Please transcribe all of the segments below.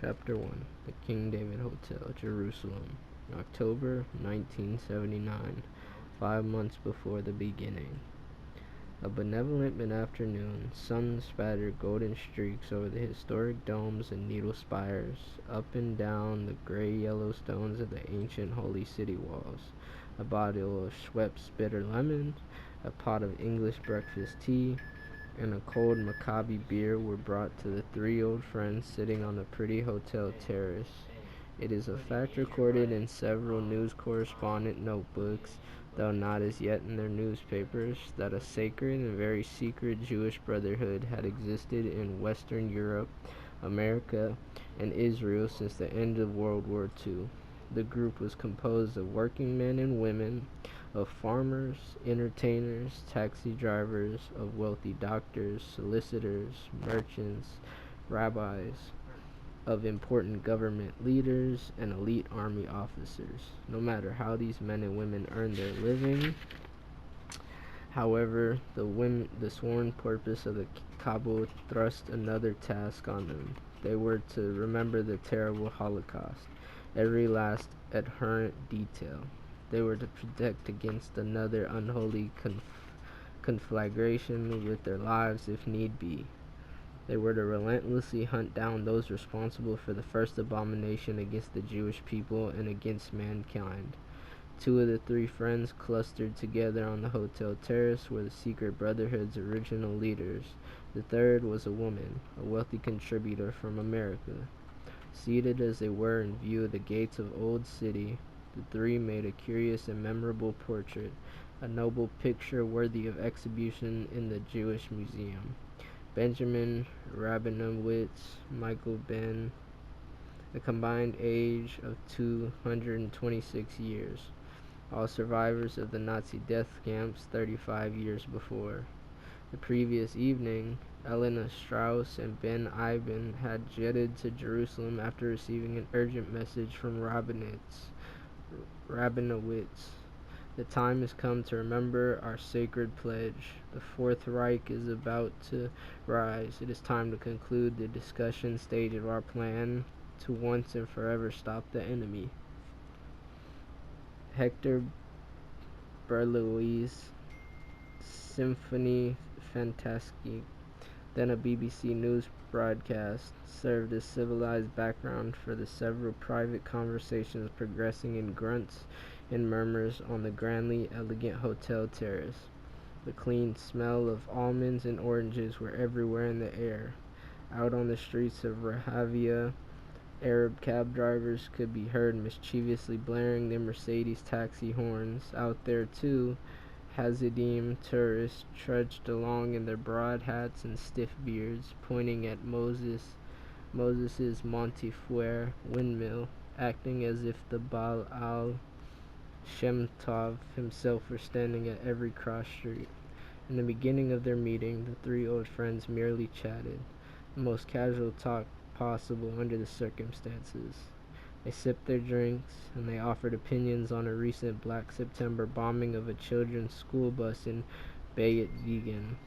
Chapter 1. The King David Hotel, Jerusalem, October 1979, 5 months before the beginning. A benevolent mid-afternoon, sun spattered golden streaks over the historic domes and needle spires, up and down the gray-yellow stones of the ancient holy city walls. A bottle of Schweppes bitter lemon, a pot of English breakfast tea, and a cold Maccabi beer were brought to the three old friends sitting on the pretty hotel terrace. It is a fact recorded in several news correspondent notebooks, though not as yet in their newspapers, that a sacred and very secret Jewish brotherhood had existed in Western Europe, America, and Israel since the end of World War II. The group was composed of working men and women, of farmers, entertainers, taxi drivers, of wealthy doctors, solicitors, merchants, rabbis, of important government leaders, and elite army officers. No matter how these men and women earned their living, however, the sworn purpose of the Kabul thrust another task on them. They were to remember the terrible Holocaust, every last adherent detail. They were to protect against another unholy conflagration with their lives if need be. They were to relentlessly hunt down those responsible for the first abomination against the Jewish people and against mankind. Two of the three friends clustered together on the hotel terrace were the secret brotherhood's original leaders. The third was a woman, a wealthy contributor from America. Seated as they were in view of the gates of Old City, the three made a curious and memorable portrait, a noble picture worthy of exhibition in the Jewish Museum. Benjamin Rabinowitz, Michael Ben, a combined age of 226 years, all survivors of the Nazi death camps 35 years before. The previous evening, Elena Strauss and Ben Iben had jetted to Jerusalem after receiving an urgent message from Rabinowitz. The time has come to remember our sacred pledge. The Fourth Reich is about to rise. It is time to conclude the discussion stage of our plan to once and forever stop the enemy. Hector Berlioz' Symphonie Fantastique, then a BBC News broadcast, served as civilized background for the several private conversations progressing in grunts and murmurs on the grandly elegant hotel terrace. The clean smell of almonds and oranges were everywhere in the air. Out on the streets of Rehavia, Arab cab drivers could be heard mischievously blaring their Mercedes taxi horns. Out there, too, Hasidim tourists trudged along in their broad hats and stiff beards, pointing at Moses's Montefiore windmill, acting as if the Baal Shem Tov himself were standing at every cross street. In the beginning of their meeting, the three old friends merely chatted, the most casual talk possible under the circumstances. They sipped their drinks, and they offered opinions on a recent Black September bombing of a children's school bus in Bayat Vegan.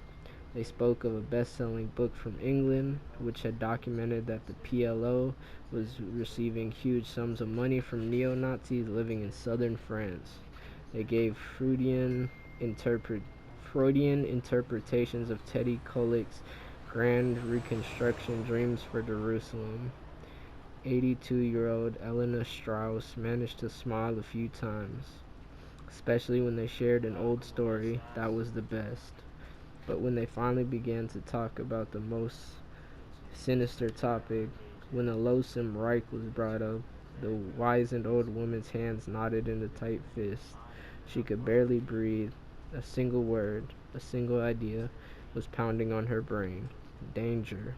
They spoke of a best-selling book from England, which had documented that the PLO was receiving huge sums of money from neo-Nazis living in southern France. They gave Freudian interpretations of Teddy Kollek's grand reconstruction dreams for Jerusalem. 82-year-old Elena Strauss managed to smile a few times, especially when they shared an old story that was the best. But when they finally began to talk about the most sinister topic, when the loathsome Reich was brought up, the wizened old woman's hands knotted in a tight fist. She could barely breathe. A single word, a single idea was pounding on her brain. Danger.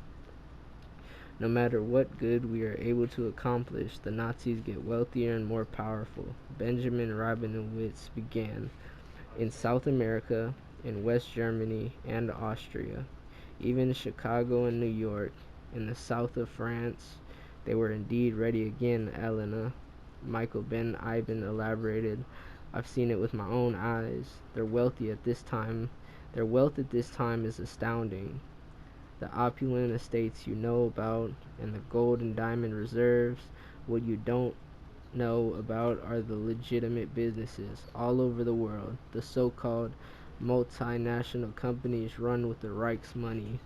No matter what good we are able to accomplish, the Nazis get wealthier and more powerful. Benjamin Rabinowitz began. In South America, in West Germany and Austria, even Chicago and New York, in the south of France, they were indeed ready again, Elena. Michael Ben Iben elaborated. I've seen it with my own eyes. Their wealth at this time is astounding. the opulent estates you know about, and the gold and diamond reserves. What you don't know about are the legitimate businesses all over the world, the so-called multinational companies run with the Reich's money.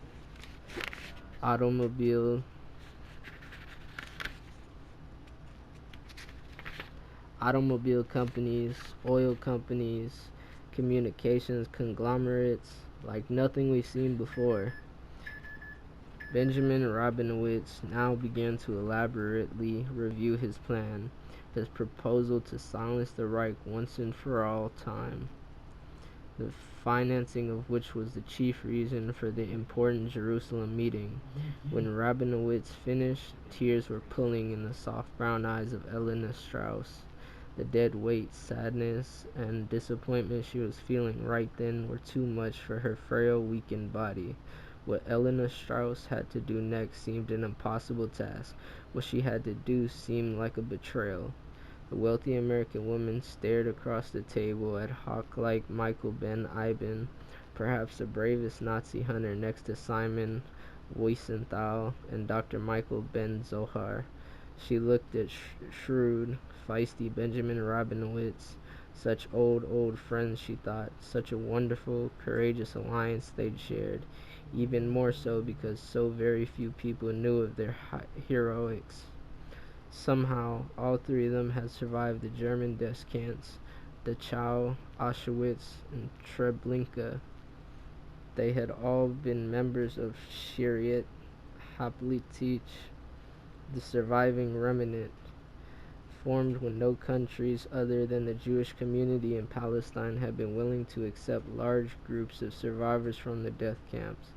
Automobile companies, oil companies, communications conglomerates like nothing we've seen before. Benjamin Rabinowitz now began to elaborately review his plan, his proposal to silence the Reich once and for all time, the financing of which was the chief reason for the important Jerusalem meeting. When Rabinowitz finished, tears were pooling in the soft brown eyes of Elena Strauss. The dead weight, sadness, and disappointment she was feeling right then were too much for her frail, weakened body. What Elena Strauss had to do next seemed an impossible task. What she had to do seemed like a betrayal. The wealthy American woman stared across the table at hawk-like Michael Ben Ibn, perhaps the bravest Nazi hunter next to Simon Wiesenthal and Dr. Michael Ben Zohar. She looked at shrewd, feisty Benjamin Rabinowitz. Such old friends, she thought. Such a wonderful, courageous alliance they'd shared. Even more so because so very few people knew of their heroics. Somehow, all three of them had survived the German death camps, Dachau, Auschwitz, and Treblinka. They had all been members of Shariat Hapolitich, the surviving remnant, formed when no countries other than the Jewish community in Palestine had been willing to accept large groups of survivors from the death camps.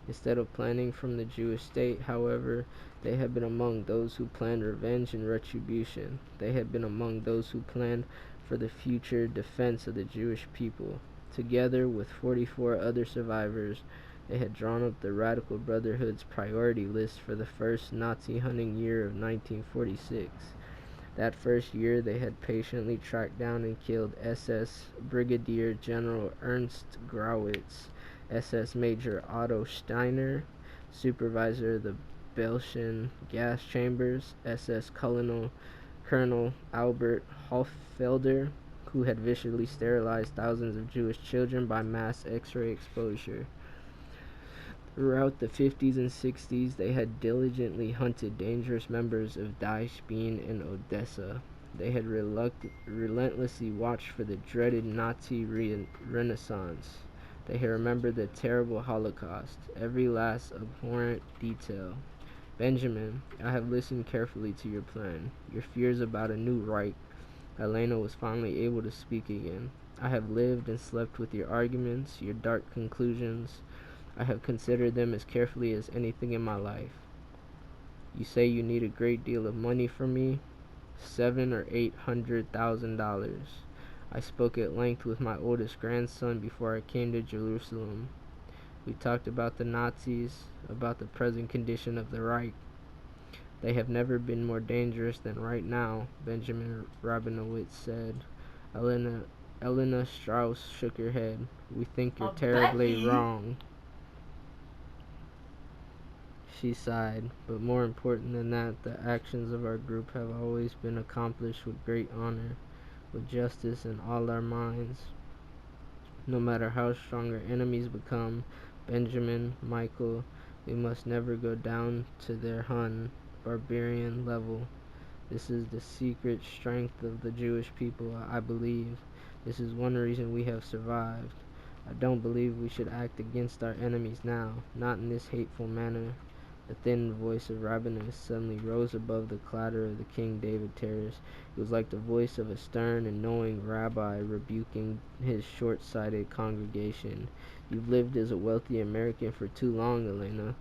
Instead of planning from the Jewish state, however, they had been among those who planned revenge and retribution. They had been among those who planned for the future defense of the Jewish people. Together with 44 other survivors, they had drawn up the Radical Brotherhood's priority list for the first Nazi hunting year of 1946. That first year, they had patiently tracked down and killed SS Brigadier General Ernst Grawitz, SS Major Otto Steiner, supervisor of the Belschen gas chambers, SS Colonel Albert Hoffelder, who had viciously sterilized thousands of Jewish children by mass X-ray exposure. Throughout the 50s and 60s, they had diligently hunted dangerous members of Daesh Bein in Odessa. They had relentlessly watched for the dreaded Nazi renaissance. They had remembered the terrible Holocaust, every last abhorrent detail. Benjamin, I have listened carefully to your plan, your fears about a new Reich. Elena was finally able to speak again. I have lived and slept with your arguments, your dark conclusions. I have considered them as carefully as anything in my life. You say you need a great deal of money from me, $700,000 or $800,000. I spoke at length with my oldest grandson before I came to Jerusalem. We talked about the Nazis, about the present condition of the Reich. They have never been more dangerous than right now, Benjamin Rabinowitz said. Elena Strauss shook her head. We think you're terribly wrong. She sighed. But more important than that, the actions of our group have always been accomplished with great honor, with justice in all our minds. No matter how strong our enemies become, Benjamin, Michael, we must never go down to their Hun, barbarian level. This is the secret strength of the Jewish people, I believe. This is one reason we have survived. I don't believe we should act against our enemies now, not in this hateful manner. The thin voice of Rabinowitz suddenly rose above the clatter of the King David terrace. It was like the voice of a stern and knowing rabbi rebuking his short-sighted congregation. You've lived as a wealthy American for too long, Elena,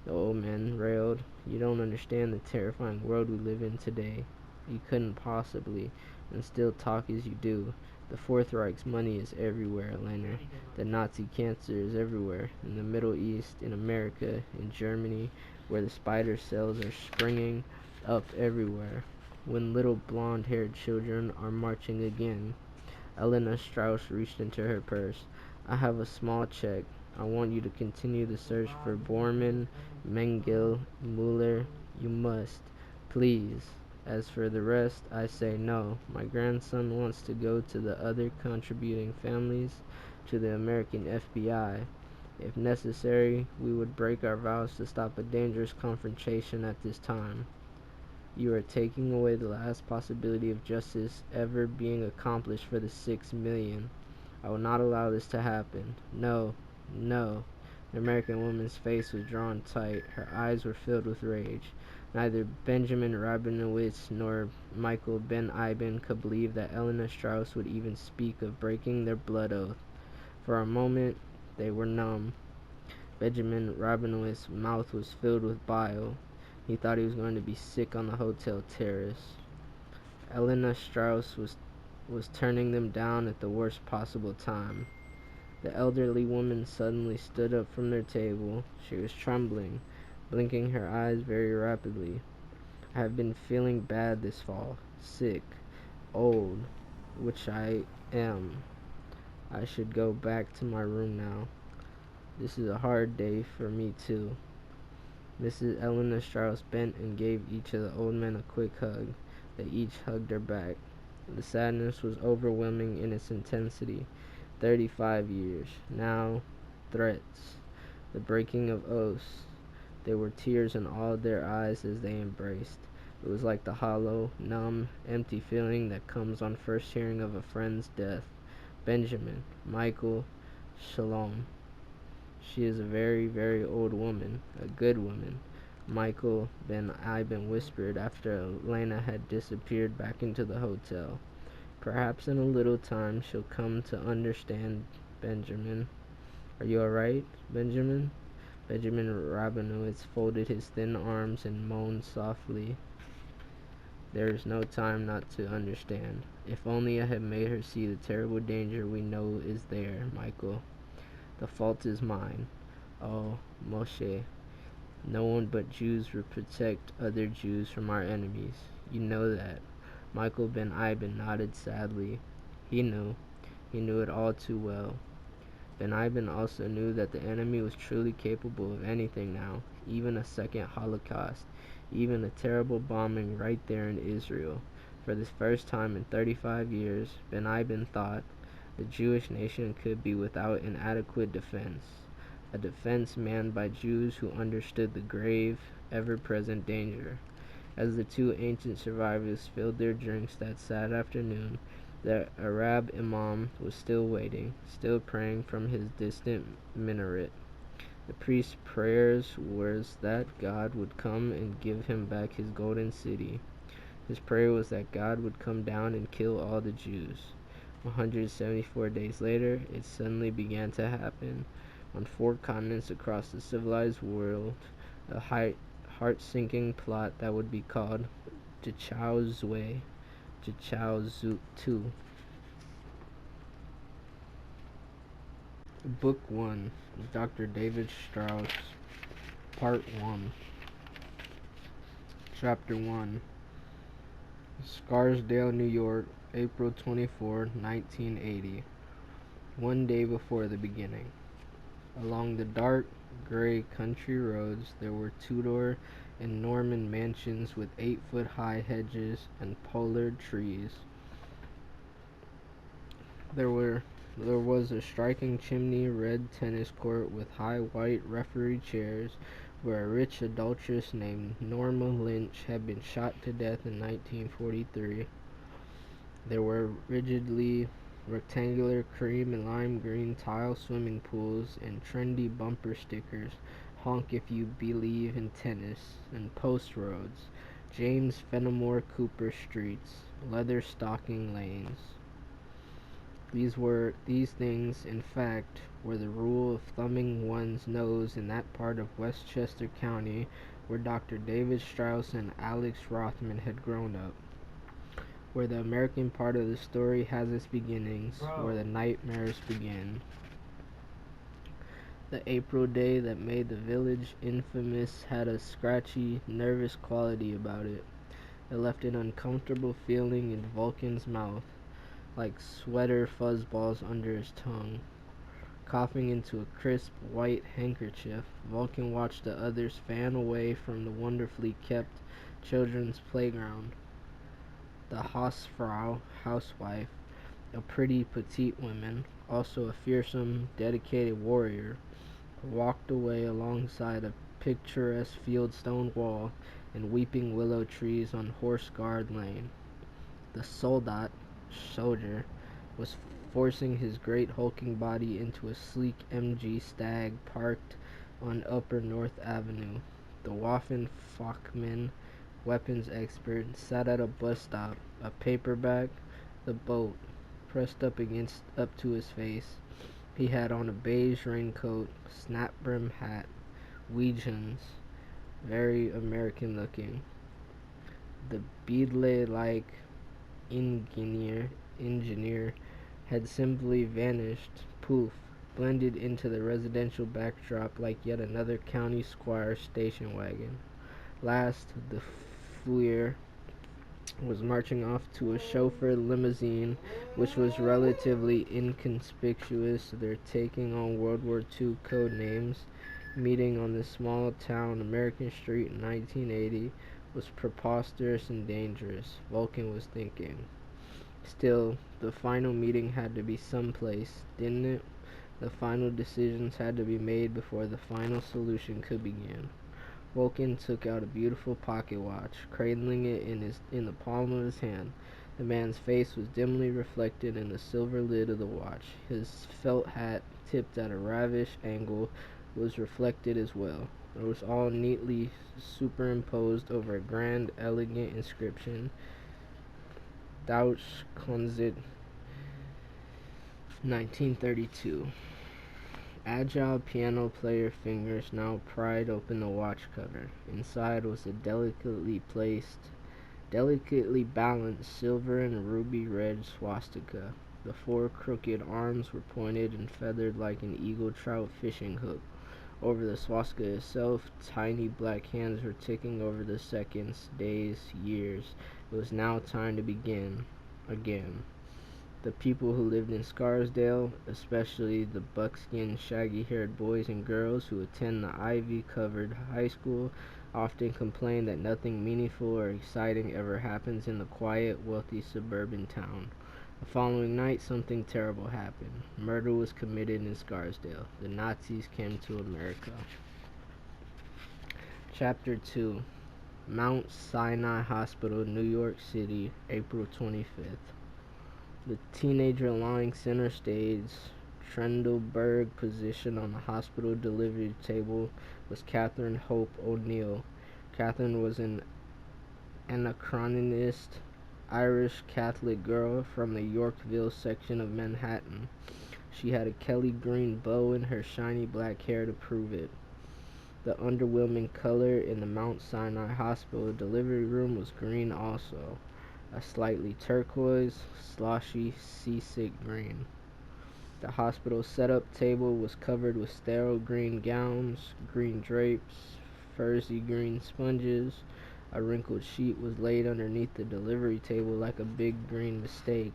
the old man railed. You don't understand the terrifying world we live in today. You couldn't possibly, and still talk as you do. The Fourth Reich's money is everywhere, Elena. The Nazi cancer is everywhere. In the Middle East, in America, in Germany, where the spider cells are springing up everywhere. When little blonde-haired children are marching again. Elena Strauss reached into her purse. I have a small check. I want you to continue the search for Bormann, Mengele, Mueller. You must. Please. As for the rest, I say no. My grandson wants to go to the other contributing families, to the American FBI. If necessary, we would break our vows to stop a dangerous confrontation at this time. You are taking away the last possibility of justice ever being accomplished for the 6 million. I will not allow this to happen. No, no. The American woman's face was drawn tight. Her eyes were filled with rage. Neither Benjamin Rabinowitz nor Michael Ben Ibn could believe that Elena Strauss would even speak of breaking their blood oath. For a moment, they were numb. Benjamin Rabinowitz's mouth was filled with bile. He thought he was going to be sick on the hotel terrace. Elena Strauss was turning them down at the worst possible time. The elderly woman suddenly stood up from their table. She was trembling, blinking her eyes very rapidly. I have been feeling bad this fall, sick, old, which I am. I should go back to my room now. This is a hard day for me, too. Mrs. Elena Strauss bent and gave each of the old men a quick hug. They each hugged her back. The sadness was overwhelming in its intensity. 35 years. Now, threats. The breaking of oaths. There were tears in all their eyes as they embraced. It was like the hollow, numb, empty feeling that comes on first hearing of a friend's death. Benjamin, Michael, Shalom. She is a very, very old woman, a good woman, Michael Ben Ibn whispered after Elena had disappeared back into the hotel. Perhaps in a little time she'll come to understand, Benjamin. Are you all right, Benjamin? Benjamin Rabinowitz folded his thin arms and moaned softly. There is no time not to understand. If only I had made her see the terrible danger we know is there, Michael. The fault is mine. Oh, Moshe. No one but Jews would protect other Jews from our enemies. You know that. Michael Ben Ibn nodded sadly. He knew. He knew it all too well. Ben Ibn also knew that the enemy was truly capable of anything now, even a second Holocaust, even a terrible bombing right there in Israel. For the first time in 35 years, Ben Ibn thought the Jewish nation could be without an adequate defense, a defense manned by Jews who understood the grave, ever-present danger. As the two ancient survivors filled their drinks that sad afternoon, the Arab Imam was still waiting, still praying from his distant minaret. The priest's prayers was that God would come and give him back his golden city. His prayer was that God would come down and kill all the Jews. 174 days later, it suddenly began to happen. On 4 continents across the civilized world, a heart-sinking plot that would be called Jichaozui. Book 1, Dr. David Strauss, Part 1. Chapter 1. Scarsdale, New York, April 24, 1980. One day before the beginning. Along the dark, gray country roads there were Tudor and Norman mansions with 8-foot-high hedges and pollard trees. There was a striking chimney red tennis court with high white referee chairs where a rich adulteress named Norma Lynch had been shot to death in 1943. There were rigidly rectangular cream and lime green tile swimming pools and trendy bumper stickers, honk if you believe in tennis, and post roads, James Fenimore Cooper streets, leather stocking lanes. These things, in fact, were the rule of thumbing one's nose in that part of Westchester County where Dr. David Strauss and Alex Rothman had grown up, where the American part of the story has its beginnings, where the nightmares begin. The April day that made the village infamous had a scratchy, nervous quality about it. It left an uncomfortable feeling in Vulcan's mouth, like sweater fuzzballs under his tongue. Coughing into a crisp white handkerchief, Vulcan watched the others fan away from the wonderfully kept children's playground. The Hausfrau, housewife, a pretty petite woman, also a fearsome, dedicated warrior, walked away alongside a picturesque fieldstone wall and weeping willow trees on Horse Guard Lane. The soldat, soldier, was forcing his great hulking body into a sleek MG Stag parked on Upper North Avenue. The Waffen-Fachmann, weapons expert, sat at a bus stop, a paperback, the boat, pressed up to his face. He had on a beige raincoat, snap-brim hat, Weejuns, very American looking. The Beadle-like engineer had simply vanished, poof, blended into the residential backdrop like yet another county squire station wagon. Last, the Fuhrer was marching off to a chauffeured limousine, which was relatively inconspicuous, their taking on World War II code names. Meeting on this small town American street in 1980 was preposterous and dangerous, Vulcan was thinking. Still, the final meeting had to be someplace, didn't it? The final decisions had to be made before the final solution could begin. Vulcan took out a beautiful pocket watch, cradling it in the palm of his hand. The man's face was dimly reflected in the silver lid of the watch. His felt hat, tipped at a ravish angle, was reflected as well. It was all neatly superimposed over a grand, elegant inscription. Deutsch Konzit 1932. Agile piano player fingers now pried open the watch cover. Inside was a delicately balanced silver and ruby red swastika. The 4 crooked arms were pointed and feathered like an eagle trout fishing hook. Over the swastika itself, tiny black hands were ticking over the seconds, days, years. It was now time to begin again. The people who lived in Scarsdale, especially the buckskin, shaggy-haired boys and girls who attend the ivy-covered high school, often complain that nothing meaningful or exciting ever happens in the quiet, wealthy suburban town. The following night, something terrible happened. Murder was committed in Scarsdale. The Nazis came to America. Chapter 2. Mount Sinai Hospital, New York City, April 25th. The teenager lying center stage, Trendelberg position on the hospital delivery table, was Catherine Hope O'Neill. Catherine was an anachronist Irish Catholic girl from the Yorkville section of Manhattan. She had a Kelly green bow in her shiny black hair to prove it. The underwhelming color in the Mount Sinai Hospital delivery room was green also, a slightly turquoise, sloshy, seasick green. The hospital setup table was covered with sterile green gowns, green drapes, furzy green sponges. A wrinkled sheet was laid underneath the delivery table like a big green mistake.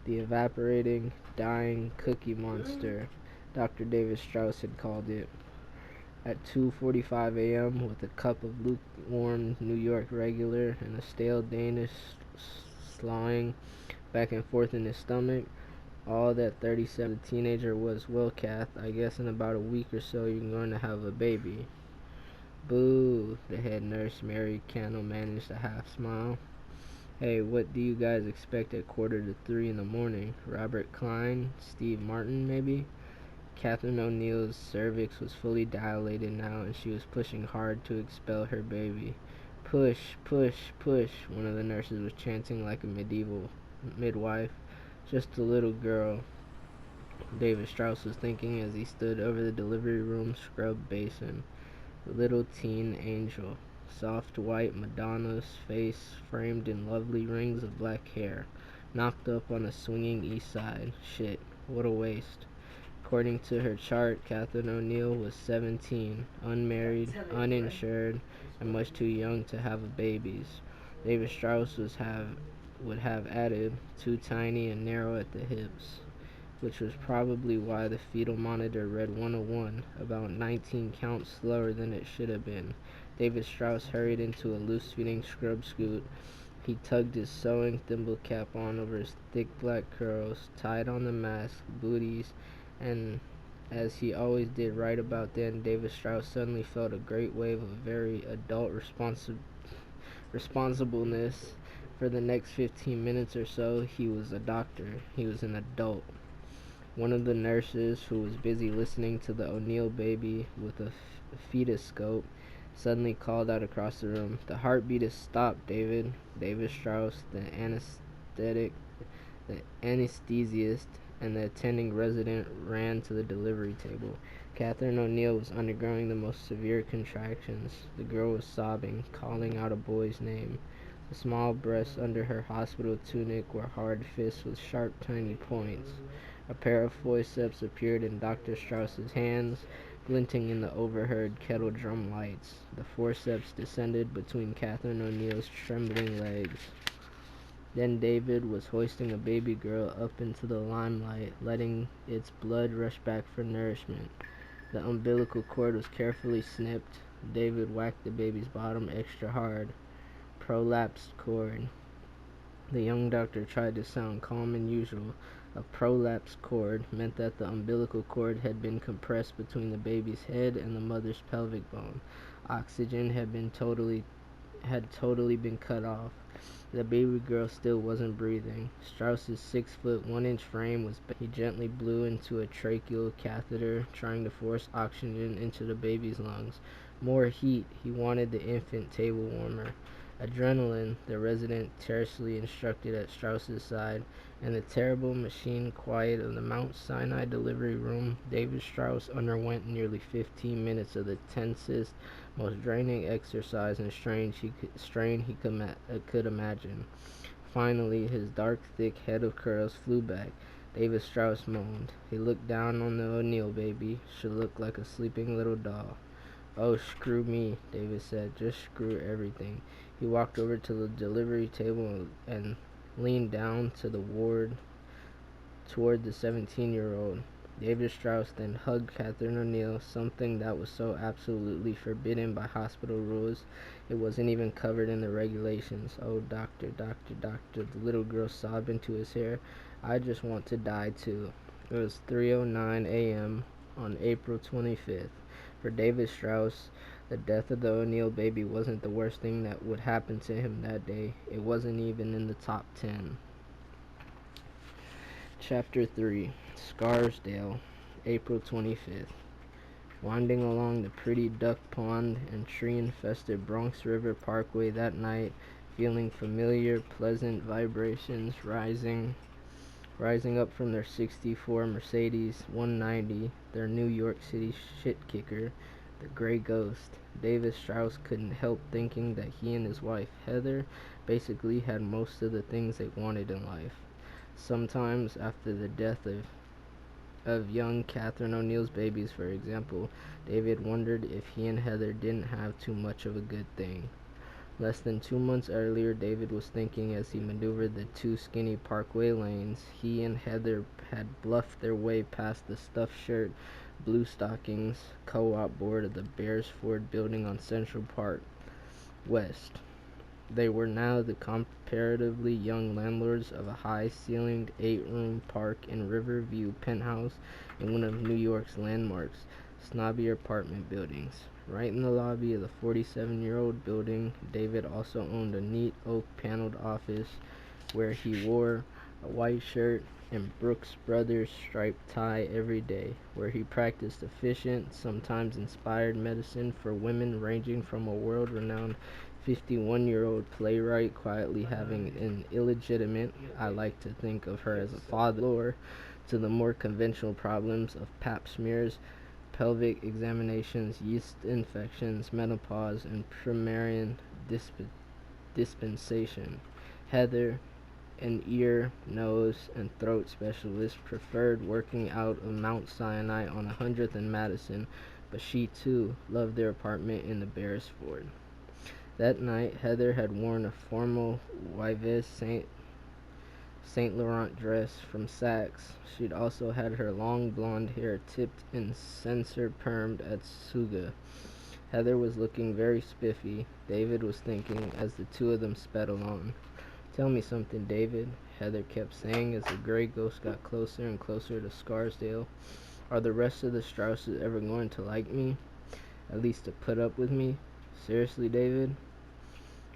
The evaporating, dying cookie monster, Dr. David Strauss had called it. At 2:45 a.m., with a cup of lukewarm New York regular and a stale Danish sloughing back and forth in his stomach, all that 37 teenager was, "Well, Kath, I guess in about a week or so you're going to have a baby." "Boo," the head nurse, Mary Cannell, managed a half smile. "Hey, what do you guys expect at 2:45 in the morning? Robert Klein? Steve Martin, maybe?" Catherine O'Neill's cervix was fully dilated now, and she was pushing hard to expel her baby. "Push, push, push," one of the nurses was chanting like a medieval midwife. "Just a little girl," David Strauss was thinking as he stood over the delivery room scrub basin. The little teen angel, soft white Madonna's face framed in lovely rings of black hair, knocked up on a swinging east side. Shit, what a waste. According to her chart, Catherine O'Neill was 17, unmarried, uninsured, and much too young to have babies. David Strauss would have added, too tiny and narrow at the hips. which was probably why the fetal monitor read 101, about 19 counts slower than it should have been. David Strauss hurried into a loose-fitting scrub suit. He tugged his sewing thimble cap on over his thick black curls, tied on the mask, booties, and as he always did right about then, David Strauss suddenly felt a great wave of very adult responsibleness. For the next 15 minutes or so, he was a doctor. He was an adult. One of the nurses, who was busy listening to the O'Neill baby with a fetoscope, suddenly called out across the room, "The heartbeat has stopped, David." David Strauss, the anesthesiast, and the attending resident ran to the delivery table. Catherine O'Neill was undergoing the most severe contractions. The girl was sobbing, calling out a boy's name. The small breasts under her hospital tunic were hard fists with sharp, tiny points. A pair of forceps appeared in Dr. Strauss's hands, glinting in the overhead kettle drum lights. The forceps descended between Catherine O'Neill's trembling legs. Then David was hoisting a baby girl up into the limelight, letting its blood rush back for nourishment. The umbilical cord was carefully snipped. David whacked the baby's bottom extra hard. Prolapsed cord. The young doctor tried to sound calm and usual. A prolapsed cord meant that the umbilical cord had been compressed between the baby's head and the mother's pelvic bone. Oxygen had totally been cut off. The baby girl still wasn't breathing. Strauss's 6-foot 1-inch frame was bent. He gently blew into a tracheal catheter, trying to force oxygen into the baby's lungs. More heat. He wanted the infant table warmer. Adrenaline, the resident tersely instructed at Strauss's side. In the terrible machine quiet of the Mount Sinai delivery room, David Strauss underwent nearly 15 minutes of the tensest, most draining exercise and strain he could imagine. Finally, his dark, thick head of curls flew back. David Strauss moaned. He looked down on the O'Neill baby. She looked like a sleeping little doll. "Oh, screw me," David said. "Just screw everything." He walked over to the delivery table and leaned down to the ward toward the 17-year-old. David Strauss then hugged Catherine O'Neill, something that was so absolutely forbidden by hospital rules it wasn't even covered in the regulations. "Oh, doctor, doctor, doctor," the little girl sobbed into his hair. "I just want to die too." It was 3:09 a.m. on April 25th. For David Strauss, the death of the O'Neill baby wasn't the worst thing that would happen to him that day. It wasn't even in the top 10. Chapter 3. Scarsdale, April 25th. Winding along the pretty duck pond and tree-infested Bronx River Parkway that night, feeling familiar, pleasant vibrations rising up from their 64 Mercedes 190, their New York City shit-kicker, the Gray Ghost, David Strauss couldn't help thinking that he and his wife, Heather, basically had most of the things they wanted in life. Sometimes, after the death of young Catherine O'Neill's babies, for example, David wondered if he and Heather didn't have too much of a good thing. Less than 2 months earlier, David was thinking as he maneuvered the two skinny parkway lanes, he and Heather had bluffed their way past the stuffed shirt, blue stockings co-op board of the Beresford building on Central Park West. They were now the comparatively young landlords of a high-ceilinged 8-room park and Riverview penthouse in one of New York's landmarks, snobby apartment buildings. Right in the lobby of the 47-year-old building, David also owned a neat oak-paneled office where he wore a white shirt and Brooks Brothers striped tie every day, where he practiced efficient, sometimes inspired medicine for women ranging from a world-renowned 51-year-old playwright quietly having an illegitimate, I like to think of her as a father, to the more conventional problems of pap smears, pelvic examinations, yeast infections, menopause, and Primarian dispensation. Heather, an ear, nose, and throat specialist, preferred working out of Mount Sinai on 100th and Madison, but she too loved their apartment in the Beresford. That night, Heather had worn a formal Yves Saint Laurent dress from Saks. She'd also had her long blonde hair tipped and censor permed at Suga. Heather was looking very spiffy, David was thinking, as the two of them sped along. "Tell me something, David," Heather kept saying as the gray ghost got closer and closer to Scarsdale. "Are the rest of the Strausses ever going to like me? At least to put up with me? Seriously, David?"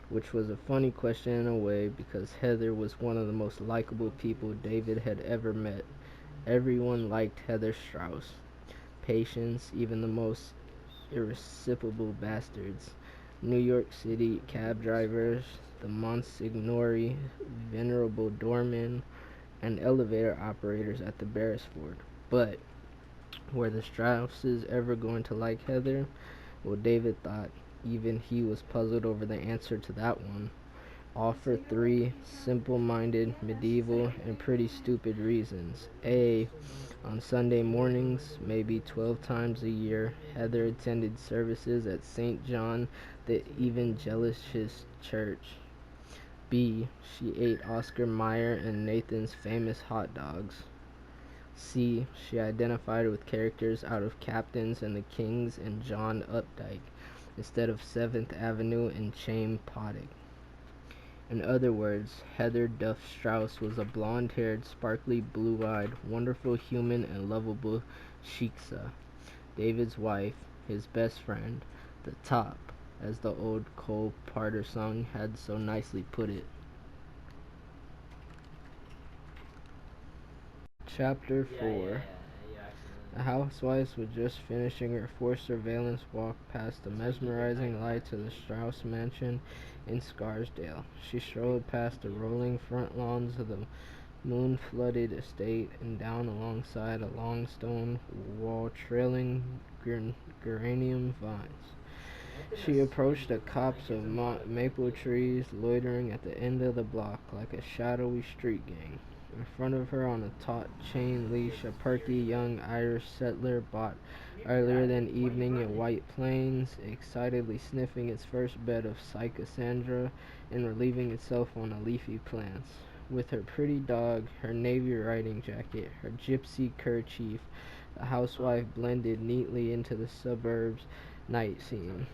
Which was a funny question in a way, because Heather was one of the most likable people David had ever met. Everyone liked Heather Strauss. Patients, even the most irresistible bastards. New York City cab drivers, the Monsignori, venerable doormen, and elevator operators at the Beresford. But were the Strausses ever going to like Heather? Well, David thought even he was puzzled over the answer to that one. All for three simple-minded, medieval, and pretty stupid reasons. A. On Sunday mornings, maybe 12 times a year, Heather attended services at St. John the Evangelist's Church. B. She ate Oscar Mayer and Nathan's famous hot dogs. C. She identified with characters out of Captains and the Kings and John Updike, instead of 7th Avenue and Chaim Potic. In other words, Heather Duff Strauss was a blonde-haired, sparkly, blue-eyed, wonderful human and lovable shiksa, David's wife, his best friend, the top, as the old Cole Porter song had so nicely put it. Chapter 4. The housewife was just finishing her forced surveillance walk past the mesmerizing lights of the Strauss mansion in Scarsdale. She strolled past the rolling front lawns of the moon-flooded estate and down alongside a long stone wall trailing geranium vines. She approached a copse of maple trees loitering at the end of the block like a shadowy street gang. In front of her, on a taut chain leash, a perky young Irish settler bought earlier that evening in White Plains, excitedly sniffing its first bed of Psychosandra and relieving itself on the leafy plants. With her pretty dog, her navy riding jacket, her gypsy kerchief, the housewife blended neatly into the suburbs night scene.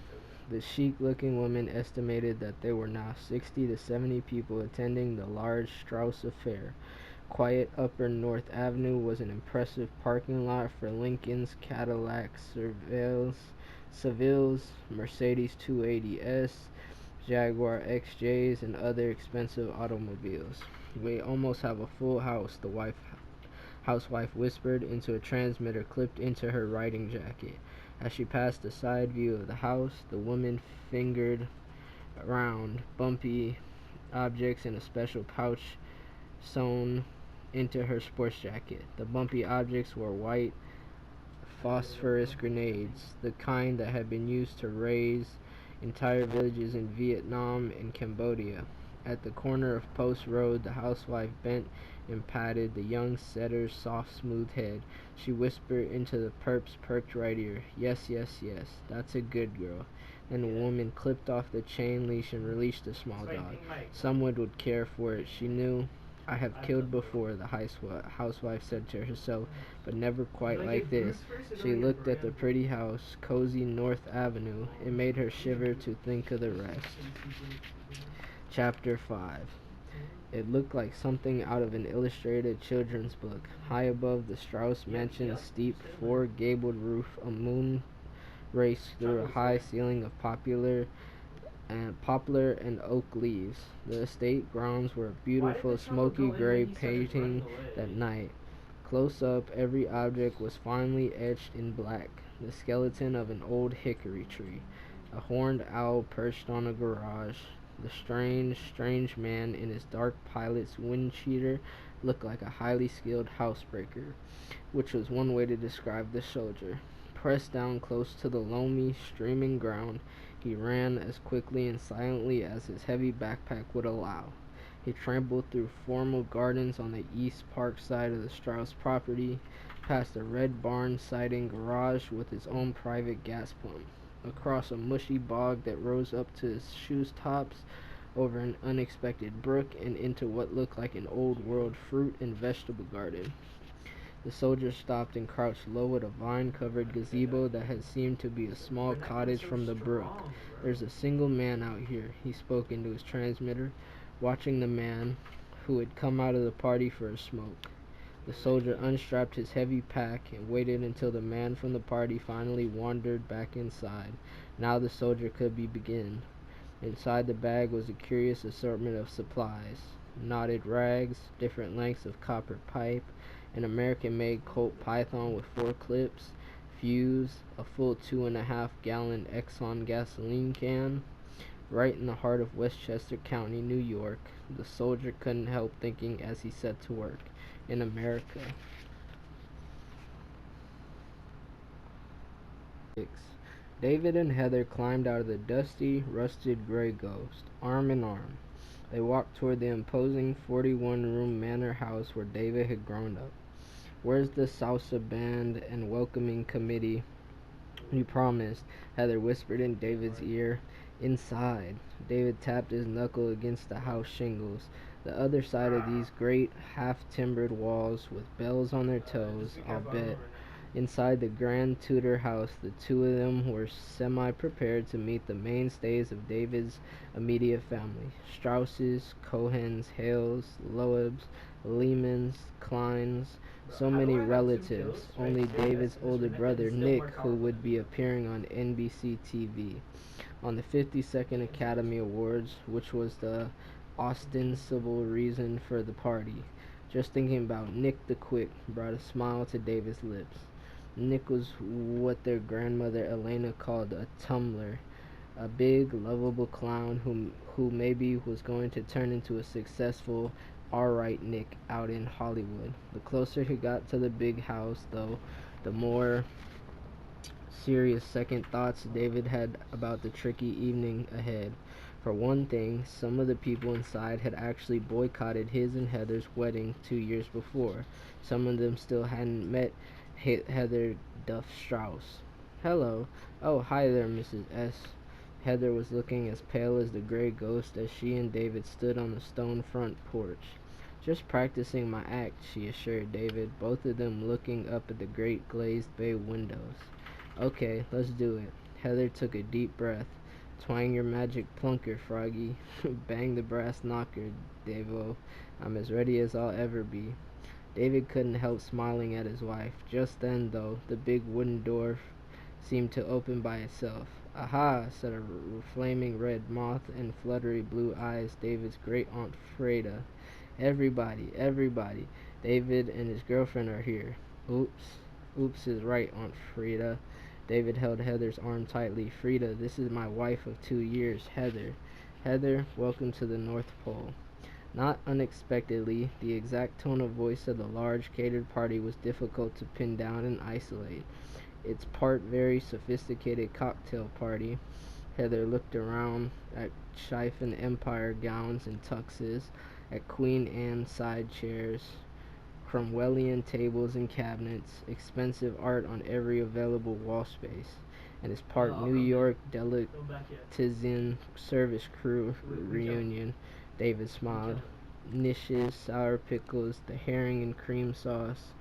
The chic-looking woman estimated that there were now 60 to 70 people attending the large Strauss affair. Quiet Upper North Avenue was an impressive parking lot for Lincolns, Cadillacs, Sevilles, Mercedes 280S, Jaguar XJs, and other expensive automobiles. "We almost have a full house," the housewife whispered into a transmitter clipped into her riding jacket. As she passed a side view of the house, the woman fingered round, bumpy objects in a special pouch sewn into her sports jacket. The bumpy objects were white phosphorus grenades, the kind that had been used to raise entire villages in Vietnam and Cambodia. At the corner of Post Road, the housewife bent and patted the young setter's soft, smooth head. She whispered into the perp's perked right ear, "Yes, yes, yes, that's a good girl." Then the woman clipped off the chain leash and released the small dog. Someone would care for it, she knew. "I have killed before," the housewife said to herself, "but never quite like this." She looked at the pretty house, cozy North Avenue. It made her shiver to think of the rest. Chapter 5. It looked like something out of an illustrated children's book. High above the Strauss mansion's steep, four-gabled roof, a moon raced through a high ceiling of poplar and oak leaves. The estate grounds were a beautiful smoky gray painting that night. Close up, every object was finely etched in black. The skeleton of an old hickory tree, a horned owl perched on a garage. The strange man in his dark pilot's wind cheater looked like a highly skilled housebreaker, which was one way to describe the soldier. Pressed down close to the loamy, streaming ground, he ran as quickly and silently as his heavy backpack would allow. He trampled through formal gardens on the East Park side of the Strauss property, past a red barn-siding garage with its own private gas pump, across a mushy bog that rose up to his shoes tops, over an unexpected brook and into what looked like an old-world fruit and vegetable garden. The soldier stopped and crouched low at a vine-covered gazebo that had seemed to be a small cottage from the brook. "There's a single man out here," he spoke into his transmitter, watching the man who had come out of the party for a smoke. The soldier unstrapped his heavy pack and waited until the man from the party finally wandered back inside. Now the soldier could begin. Inside the bag was a curious assortment of supplies: knotted rags, different lengths of copper pipe, an American-made Colt Python with 4 clips, fuse, a full 2.5-gallon Exxon gasoline can. Right in the heart of Westchester County, New York, the soldier couldn't help thinking as he set to work. In America. David and Heather climbed out of the dusty, rusted gray Ghost, arm in arm. They walked toward the imposing 41-room manor house where David had grown up. "Where's the salsa band and welcoming committee you promised?" Heather whispered in David's ear. "Inside." David tapped his knuckle against the house shingles. "The other side of these great half-timbered walls with bells on their toes, I'll bet." Inside the grand Tudor house, the two of them were semi-prepared to meet the mainstays of David's immediate family: Strausses, Cohens, Hales, Loebs, Lehmans, Kleins, so many relatives, only David's older brother, Nick, who would be appearing on NBC TV on the 52nd Academy Awards, which was the ostensible reason for the party. Just thinking about Nick the Quick brought a smile to David's lips. Nick was what their grandmother Elena called a tumbler, a big, lovable clown who maybe was going to turn into a successful, alright Nick out in Hollywood. The closer he got to the big house, though, the more serious second thoughts David had about the tricky evening ahead. For one thing, some of the people inside had actually boycotted his and Heather's wedding 2 years before. Some of them still hadn't met Heather Duff Strauss. "Hello." "Oh, hi there, Mrs. S." Heather was looking as pale as the gray ghost as she and David stood on the stone front porch. "Just practicing my act," she assured David, both of them looking up at the great glazed bay windows. "Okay, let's do it." Heather took a deep breath. "Twang your magic plunker, Froggy." "Bang the brass knocker, Davo. I'm as ready as I'll ever be." David couldn't help smiling at his wife. Just then, though, the big wooden door seemed to open by itself. "Aha!" said a flaming red moth and fluttery blue eyes, David's great-aunt Freda. Everybody. David and his girlfriend are here." "Oops." "Oops is right, Aunt Freda." David held Heather's arm tightly. "Freda, this is my wife of 2 years, Heather." "Heather, welcome to the North Pole." Not unexpectedly, the exact tone of voice of the large catered party was difficult to pin down and isolate. Its part very sophisticated cocktail party. Heather looked around at chiffon empire gowns and tuxes, at Queen Anne side chairs, Cromwellian tables and cabinets, expensive art on every available wall space, and its part New York delicatessen service crew reunion. David smiled. Niches, sour pickles, the herring and cream sauce.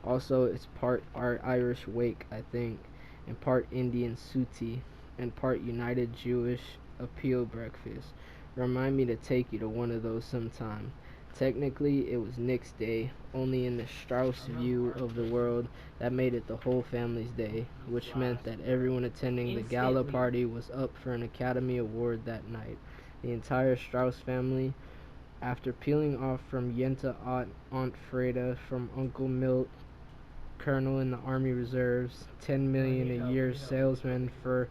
Also, it's part Irish wake, I think, and part Indian suti, and part United Jewish appeal breakfast. Remind me to take you to one of those sometime. Technically, it was Nick's day, only in the Strauss view of the world, that made it the whole family's day, which meant that everyone attending the gala party was up for an Academy Award that night. The entire Strauss family, after peeling off from Yenta Aunt Freda, from Uncle Milt, Colonel in the Army Reserves, 10 million a year salesman for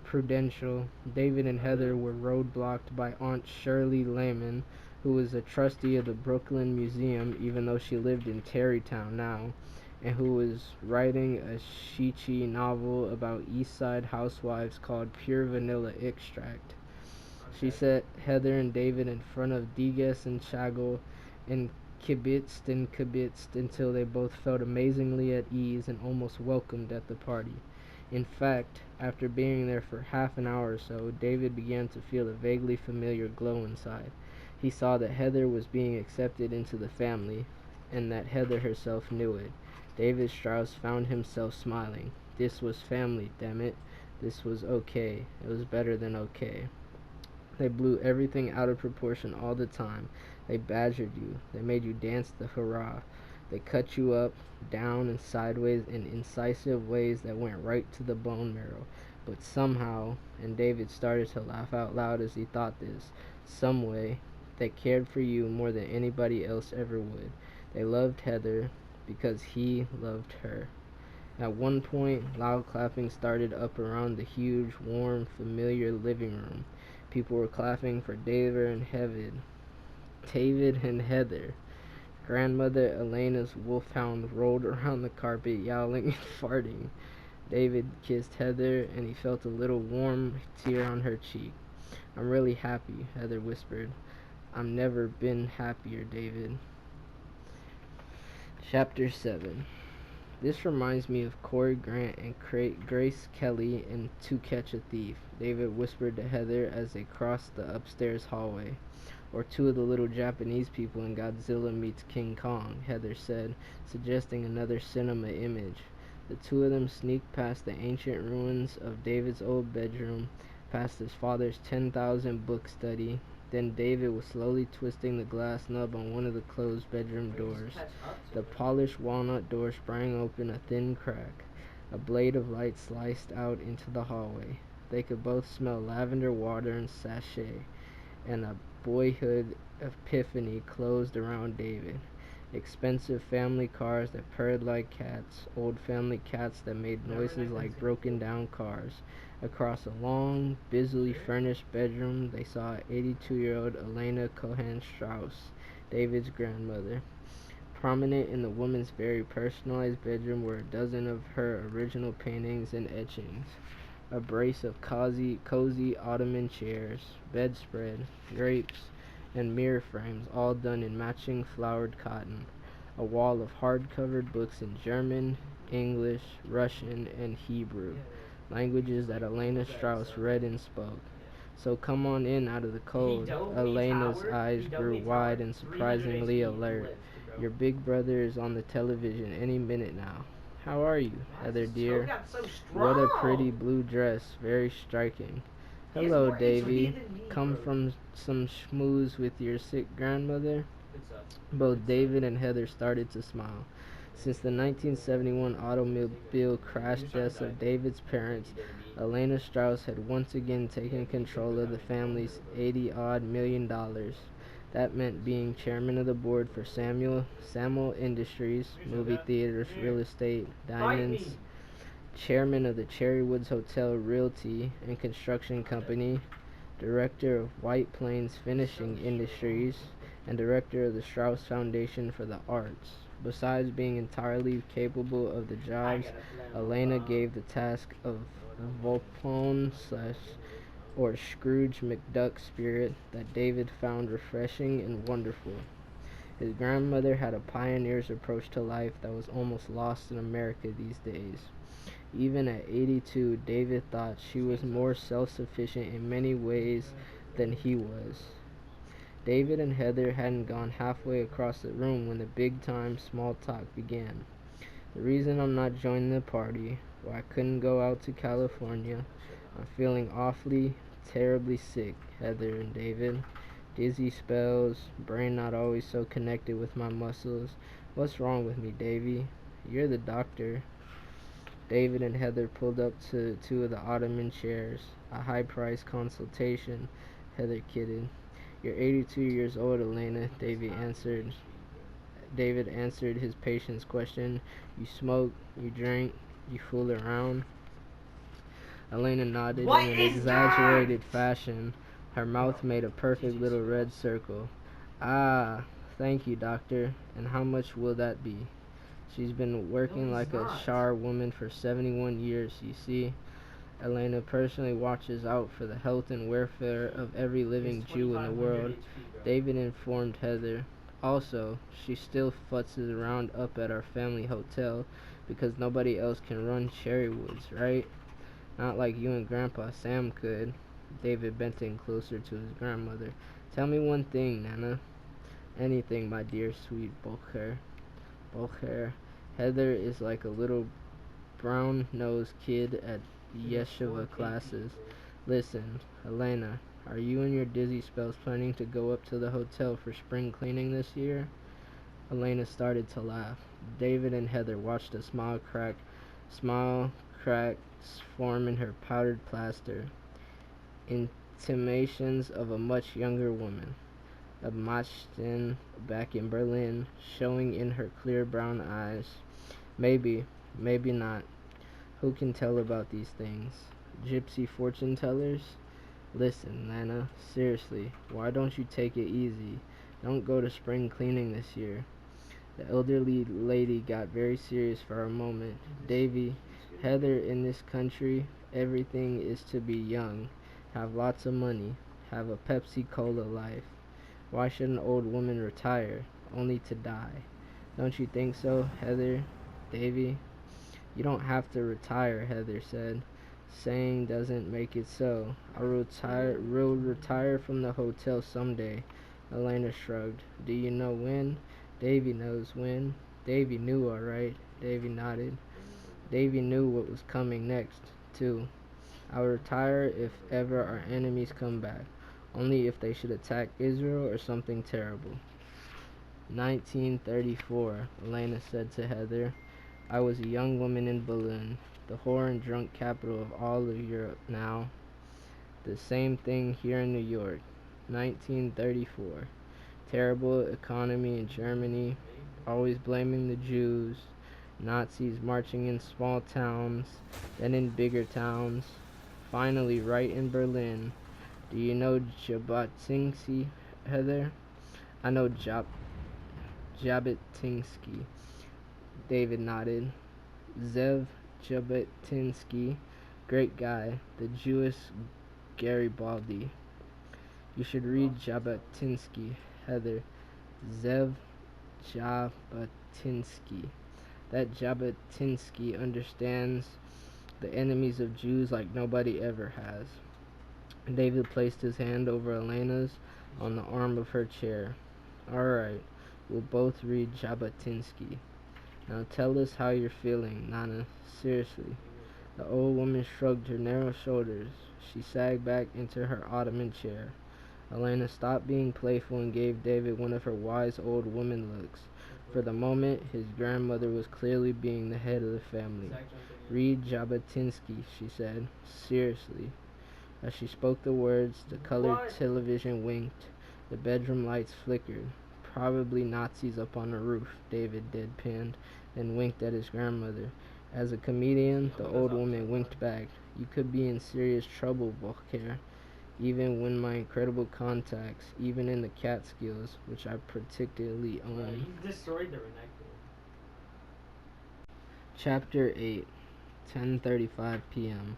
Prudential, David and Heather were roadblocked by Aunt Shirley Lehman, who was a trustee of the Brooklyn Museum, even though she lived in Tarrytown now, and who was writing a Shichi novel about East Side housewives called Pure Vanilla Extract. She set Heather and David in front of Degas and Chagall and kibitzed until they both felt amazingly at ease and almost welcomed at the party. In fact, after being there for half an hour or so, David began to feel a vaguely familiar glow inside. He saw that Heather was being accepted into the family, and that Heather herself knew it. David Strauss found himself smiling. This was family, damn it. This was okay. It was better than okay. They blew everything out of proportion all the time. They badgered you. They made you dance the hurrah. They cut you up, down and sideways in incisive ways that went right to the bone marrow. But somehow, and David started to laugh out loud as he thought this, some way, they cared for you more than anybody else ever would. They loved Heather because he loved her. At one point, loud clapping started up around the huge, warm, familiar living room. People were clapping for David and Heather. Grandmother Elena's wolfhound rolled around the carpet, yowling and farting. David kissed Heather, and he felt a little warm tear on her cheek. "I'm really happy," Heather whispered. "I've never been happier, David." Chapter 7. This reminds me of Corey Grant and Grace Kelly in To Catch a Thief, David whispered to Heather as they crossed the upstairs hallway. "Or two of the little Japanese people in Godzilla Meets King Kong," Heather said, suggesting another cinema image. The two of them sneaked past the ancient ruins of David's old bedroom, past his father's 10,000 book study. Then David was slowly twisting the glass nub on one of the closed bedroom doors. The polished walnut door sprang open a thin crack. A blade of light sliced out into the hallway. They could both smell lavender water and sachet, and a boyhood epiphany closed around David. Expensive family cars that purred like cats, old family cats that made noises like broken down cars. Across a long, busily furnished bedroom, they saw 82-year-old Elena Cohen Strauss, David's grandmother. Prominent in the woman's very personalized bedroom were a dozen of her original paintings and etchings. A brace of cozy ottoman chairs, bedspread, drapes, and mirror frames, all done in matching flowered cotton. A wall of hard-covered books in German, English, Russian, and Hebrew, languages that Elena Strauss read and spoke. "So come on in out of the cold." Elena's eyes grew wide and surprisingly alert. "Your big brother is on the television any minute now." "How are you, Heather dear?" "What a pretty blue dress, very striking." "Hello, Davy. Come from some schmooze with your sick grandmother?" Both David and Heather started to smile. Since the 1971 automobile crash deaths of David's parents, Elena Strauss had once again taken control of the family's $80-odd million. That meant being chairman of the board for Samuel Industries, movie theaters, real estate, diamonds, chairman of the Cherrywoods Hotel Realty and Construction Company, director of White Plains Finishing Industries, and director of the Strauss Foundation for the Arts. Besides being entirely capable of the jobs, Elena gave the task of Volpone or Scrooge McDuck spirit that David found refreshing and wonderful. His grandmother had a pioneer's approach to life that was almost lost in America these days. Even at 82, David thought she was more self-sufficient in many ways than he was. David and Heather hadn't gone halfway across the room when the big-time small talk began. "The reason I'm not joining the party, why I couldn't go out to California, I'm feeling awfully, terribly sick, Heather and David. Dizzy spells, brain not always so connected with my muscles. What's wrong with me, Davy? You're the doctor." David and Heather pulled up to two of the ottoman chairs. "A high-priced consultation," Heather kidded. "You're 82 years old, Elena," David answered his patient's question. "You smoke, you drink, you fool around." Elena nodded in an exaggerated fashion. Her mouth made a perfect little red circle. "Ah, thank you, doctor. And how much will that be?" "She's been working like a charwoman for 71 years, you see. Elena personally watches out for the health and welfare of every living Jew in the world," David informed Heather. "Also, she still futzes around up at our family hotel, Because nobody else can run cherry woods, right? Not like you and Grandpa Sam could. David bent in closer to his grandmother. Tell me one thing, Nana. Anything, my dear sweet Bocher. Bocher. Heather is like a little brown-nosed kid at yeshiva classes. Listen, Elena, are you and your dizzy spells planning to go up to the hotel for spring cleaning this year? Elena started to laugh. David and Heather watched a smile cracks form in her powdered plaster. Intimations of a much younger woman. A Machtin back in Berlin, showing in her clear brown eyes. Maybe, maybe not. Who can tell about these things? Gypsy fortune tellers? Listen, Lana, seriously, why don't you take it easy? Don't go to spring cleaning this year. The elderly lady got very serious for a moment. Davy, Heather, in this country, everything is to be young, have lots of money, have a Pepsi-Cola life. Why should an old woman retire, only to die? Don't you think so, Heather? Davy? You don't have to retire, Heather said. Saying doesn't make it so. We'll retire from the hotel someday. Elena shrugged. Do you know when? Davy knows when. Davy knew, all right. Davy nodded. Davy knew what was coming next, too. I'll retire if ever our enemies come back. Only if they should attack Israel or something terrible. 1934, Elena said to Heather. I was a young woman in Berlin, the whore and drunk capital of all of Europe now. The same thing here in New York. 1934. Terrible economy in Germany, always blaming the Jews, Nazis marching in small towns, then in bigger towns, finally right in Berlin. Do you know Jabotinsky, Heather? I know Jabotinsky. David nodded. Zev Jabotinsky, great guy, the Jewish Garibaldi. You should read Jabotinsky, Heather. Zev Jabotinsky. That Jabotinsky understands the enemies of Jews like nobody ever has. David placed his hand over Elena's on the arm of her chair. All right, we'll both read Jabotinsky. Now tell us how you're feeling, Nana. Seriously. The old woman shrugged her narrow shoulders. She sagged back into her ottoman chair. Elena stopped being playful and gave David one of her wise old woman looks. For the moment, his grandmother was clearly being the head of the family. Read Jabotinsky, she said. Seriously. As she spoke the words, the colored television winked. The bedroom lights flickered. Probably Nazis up on the roof, David deadpanned, then winked at his grandmother. As a comedian, the old woman winked back. You could be in serious trouble, Volker. Even when my incredible contacts, even in the Catskills, which I particularly own. Chapter 8, 10:35 p.m.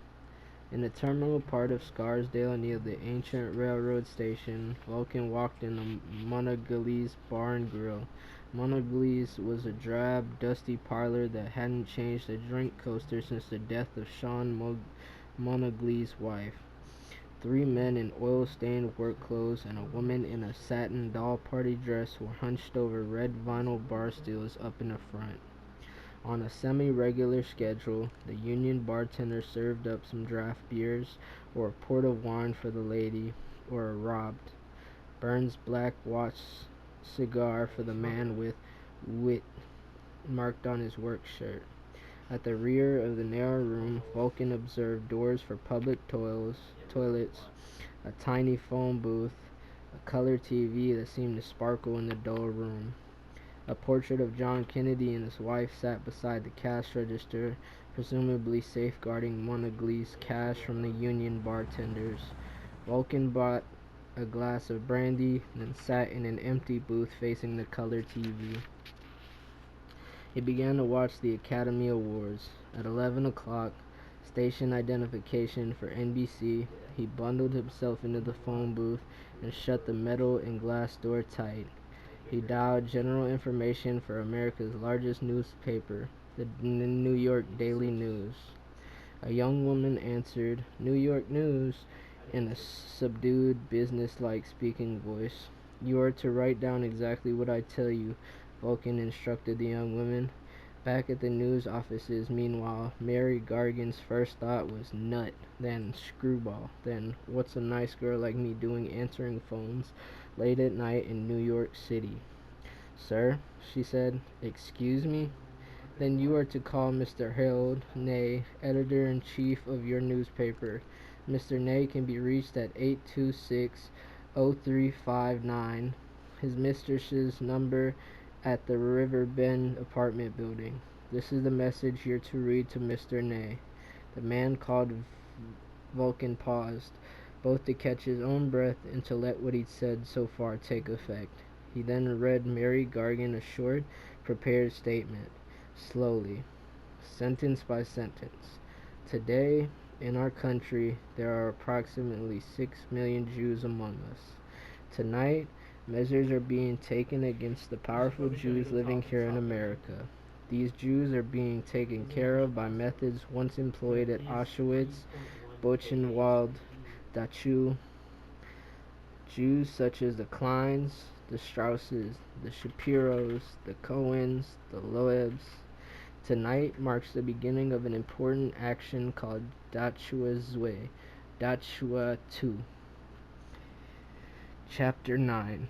In the terminal part of Scarsdale near the ancient railroad station, Vulcan walked in the Monogly's Bar and Grill. Monogly's was a drab, dusty parlor that hadn't changed a drink coaster since the death of Sean Monogly's wife. 3 men in oil-stained work clothes and a woman in a satin doll party dress were hunched over red vinyl bar stools up in the front. On a semi-regular schedule, the union bartender served up some draft beers, or a port of wine for the lady, or a robbed Burns Black Watch cigar for the man with wit marked on his work shirt. At the rear of the narrow room, Vulcan observed doors for public toilets, a tiny phone booth, a color TV that seemed to sparkle in the dull room. A portrait of John Kennedy and his wife sat beside the cash register, presumably safeguarding Monogly's cash from the union bartenders. Vulcan bought a glass of brandy, then sat in an empty booth facing the color TV. He began to watch the Academy Awards. At 11 o'clock, station identification for NBC, he bundled himself into the phone booth and shut the metal and glass door tight. He dialed general information for America's largest newspaper. The New York Daily News. A young woman answered, New York News, in a subdued, business-like speaking voice. You are to write down exactly what I tell you, Vulcan instructed the young woman. Back at the news offices, meanwhile, Mary Gargan's first thought was nut, then screwball, then what's a nice girl like me doing answering phones late at night in New York City? Sir, she said, excuse me? Then you are to call Mr. Harold Ney, editor-in-chief of your newspaper. Mr. Ney can be reached at 826-0359, his mistress's number at the River Bend apartment building. This is the message you're to read to Mr. Ney. The man called Vulcan paused, both to catch his own breath and to let what he'd said so far take effect. He then read Mary Gargan a short, prepared statement, slowly, sentence by sentence. Today, in our country, there are approximately 6 million Jews among us. Tonight, measures are being taken against the powerful Jews living here in America. These Jews are being taken care of by methods once employed at Auschwitz, Buchenwald, Dachau. Jews such as the Kleins, the Strausses, the Shapiros, the Cohens, the Loebs. Tonight marks the beginning of an important action called Dachau Zwei, Dachau 2. Chapter 9.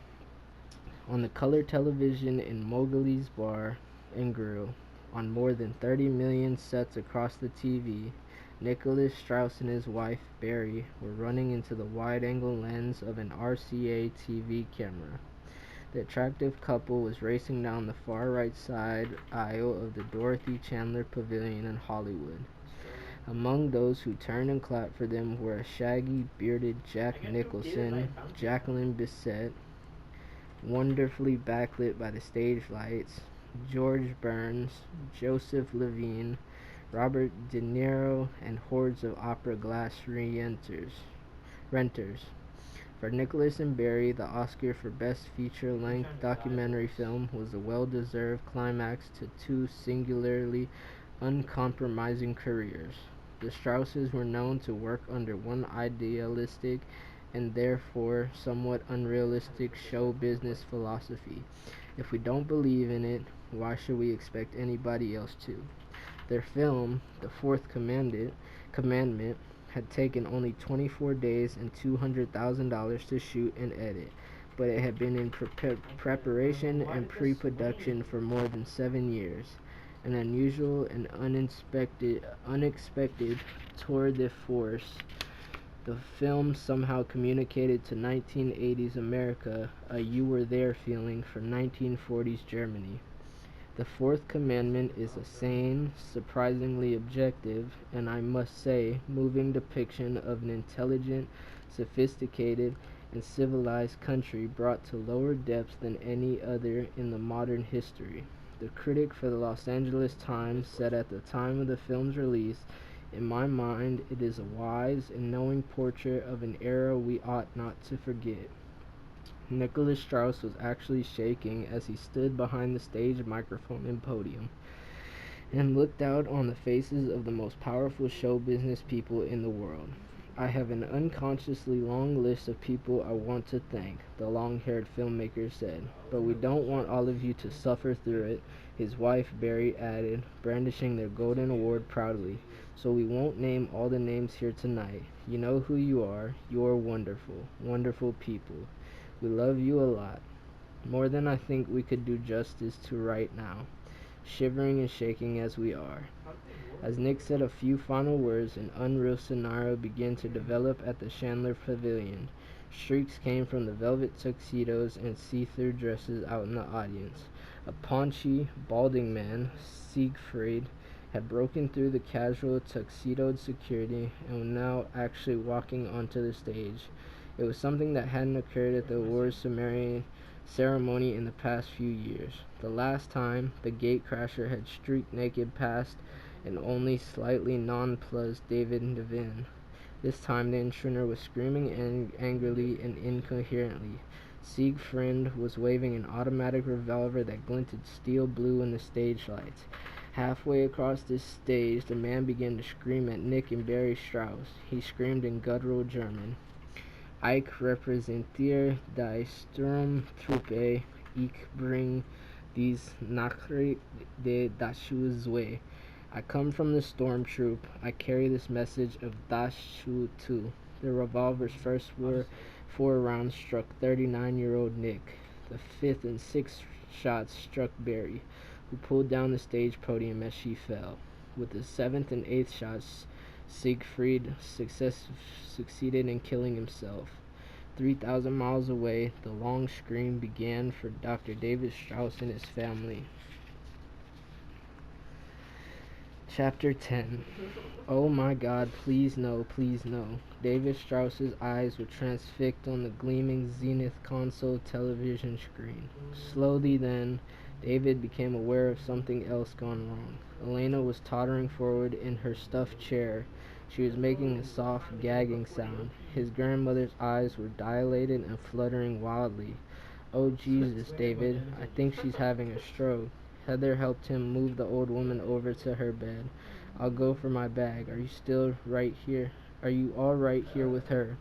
On the color television in Mowgli's Bar and Grill, on more than 30 million sets across the TV, Nicholas Strauss and his wife, Barry, were running into the wide-angle lens of an RCA TV camera. The attractive couple was racing down the far right side aisle of the Dorothy Chandler Pavilion in Hollywood. Among those who turned and clapped for them were a shaggy, bearded Jack Nicholson, Jacqueline Bisset, wonderfully backlit by the stage lights, George Burns, Joseph Levine, Robert De Niro, and hordes of opera glass renters. For Nicholas and Barry, the Oscar for Best Feature-Length Documentary Film was a well-deserved climax to two singularly uncompromising careers. The Strausses were known to work under one idealistic and therefore somewhat unrealistic show business philosophy. If we don't believe in it, why should we expect anybody else to? Their film, The Fourth Commandment, had taken only 24 days and $200,000 to shoot and edit, but it had been in preparation and pre-production for more than 7 years. An unusual and unexpected tour de force. The film somehow communicated to 1980s America a you-were-there feeling for 1940s Germany. The Fourth Commandment is a sane, surprisingly objective, and I must say, moving depiction of an intelligent, sophisticated, and civilized country brought to lower depths than any other in the modern history. The critic for the Los Angeles Times said at the time of the film's release, in my mind, it is a wise and knowing portrait of an era we ought not to forget. Nicholas Strauss was actually shaking as he stood behind the stage microphone and podium and looked out on the faces of the most powerful show business people in the world. I have an unconsciously long list of people I want to thank, the long-haired filmmaker said, but we don't want all of you to suffer through it, his wife Barry added, brandishing their golden award proudly. So we won't name all the names here tonight. You know who you are. You're wonderful, wonderful people. We love you a lot, more than I think we could do justice to right now, shivering and shaking as we are. As Nick said a few final words, an unreal scenario began to develop at the Chandler Pavilion. Shrieks came from the velvet tuxedos and see-through dresses out in the audience. A paunchy, balding man, Siegfried, had broken through the casual tuxedoed security and was now actually walking onto the stage. It was something that hadn't occurred at the awards ceremony in the past few years. The last time, the gatecrasher had streaked naked past an only slightly nonplussed David Devine. This time the intruder was screaming angrily and incoherently. Siegfried was waving an automatic revolver that glinted steel blue in the stage lights. Halfway across the stage, the man began to scream at Nick and Barry Strauss. He screamed in guttural German. Ich repräsentiere die Sturmtruppe. Ich bring dies Nachricht de Dachau. I come from the storm troop. I carry this message of Dachau too. The revolver's first four rounds struck 39-year-old Nick. The fifth and sixth shots struck Barry, who pulled down the stage podium as she fell. With the seventh and eighth shots, Siegfried succeeded in killing himself. 3,000 miles away, the long scream began for Dr. David Strauss and his family. Chapter 10. Oh my God, please no, please no. David Strauss's eyes were transfixed on the gleaming Zenith console television screen. Slowly then, David became aware of something else gone wrong. Elena was tottering forward in her stuffed chair. She was making a soft, gagging sound. His grandmother's eyes were dilated and fluttering wildly. Oh, Jesus, David, I think she's having a stroke. Heather helped him move the old woman over to her bed. I'll go for my bag. Are you still right here? Are you all right here with her?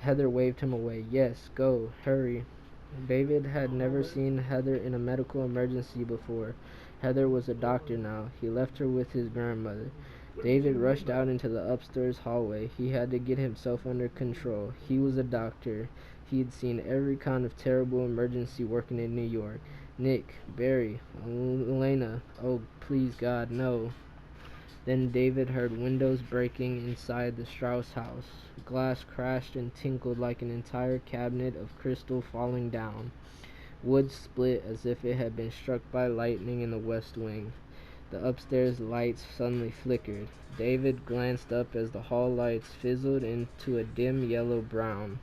Heather waved him away. Yes, go, hurry. David had never seen Heather in a medical emergency before. Heather was a doctor now. He left her with his grandmother. David rushed out into the upstairs hallway. He had to get himself under control. He was a doctor. He had seen every kind of terrible emergency working in New York. Nick, Barry, Elena, oh please God, no. Then David heard windows breaking inside the Strauss house. Glass crashed and tinkled like an entire cabinet of crystal falling down. Wood split as if it had been struck by lightning in the west wing. The upstairs lights suddenly flickered. David glanced up as the hall lights fizzled into a dim yellow-brown.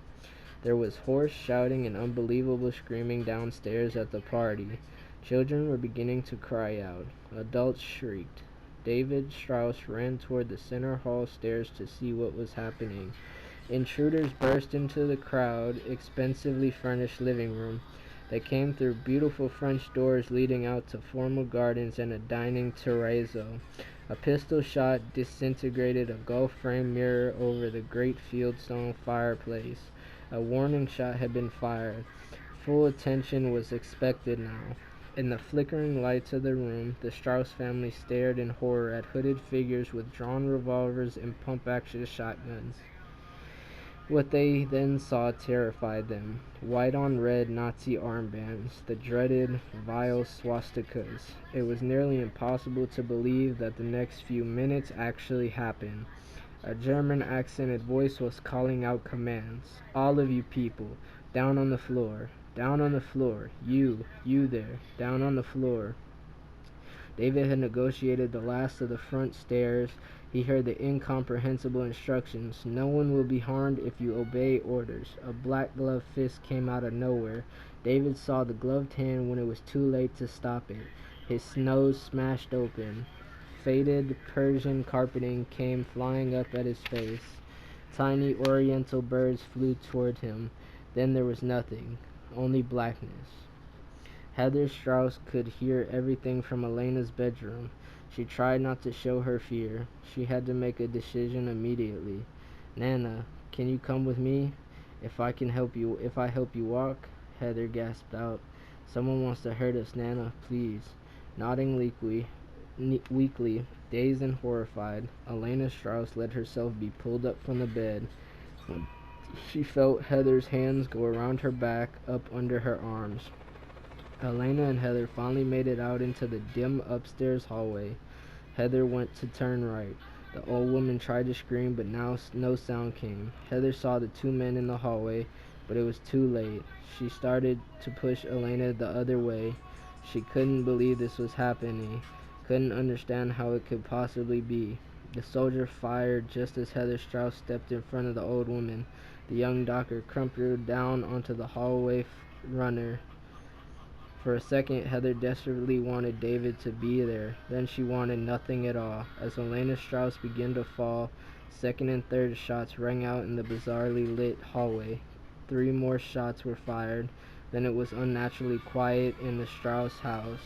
There was hoarse shouting and unbelievable screaming downstairs at the party. Children were beginning to cry out. Adults shrieked. David Strauss ran toward the center hall stairs to see what was happening. Intruders burst into the expensively furnished living room. They came through beautiful French doors leading out to formal gardens and a dining terrazzo. A pistol shot disintegrated a gold-framed mirror over the great fieldstone fireplace. A warning shot had been fired. Full attention was expected now. In the flickering lights of the room, the Strauss family stared in horror at hooded figures with drawn revolvers and pump-action shotguns. What they then saw terrified them. White-on-red Nazi armbands, the dreaded, vile swastikas. It was nearly impossible to believe that the next few minutes actually happened. A German-accented voice was calling out commands. All of you people, down on the floor. Down on the floor. You there, down on the floor. David had negotiated the last of the front stairs. He heard the incomprehensible instructions. No one will be harmed if you obey orders. A black-gloved fist came out of nowhere. David saw the gloved hand when it was too late to stop it. His nose smashed open. Faded Persian carpeting came flying up at his face. Tiny oriental birds flew toward him. Then there was nothing, only blackness. Heather Strauss could hear everything from Elena's bedroom. She tried not to show her fear. She had to make a decision immediately. Nana, can you come with me? If I help you walk? Heather gasped out. Someone wants to hurt us, Nana, please. Nodding weakly, dazed and horrified, Elena Strauss let herself be pulled up from the bed. She felt Heather's hands go around her back, up under her arms. Elena and Heather finally made it out into the dim upstairs hallway. Heather went to turn right. The old woman tried to scream, but now no sound came. Heather saw the two men in the hallway, but it was too late. She started to push Elena the other way. She couldn't believe this was happening. Couldn't understand how it could possibly be. The soldier fired just as Heather Strauss stepped in front of the old woman. The young doctor crumpled down onto the hallway runner. For a second, Heather desperately wanted David to be there. Then she wanted nothing at all. As Elena Strauss began to fall, second and third shots rang out in the bizarrely lit hallway. 3 more shots were fired. Then it was unnaturally quiet in the Strauss house.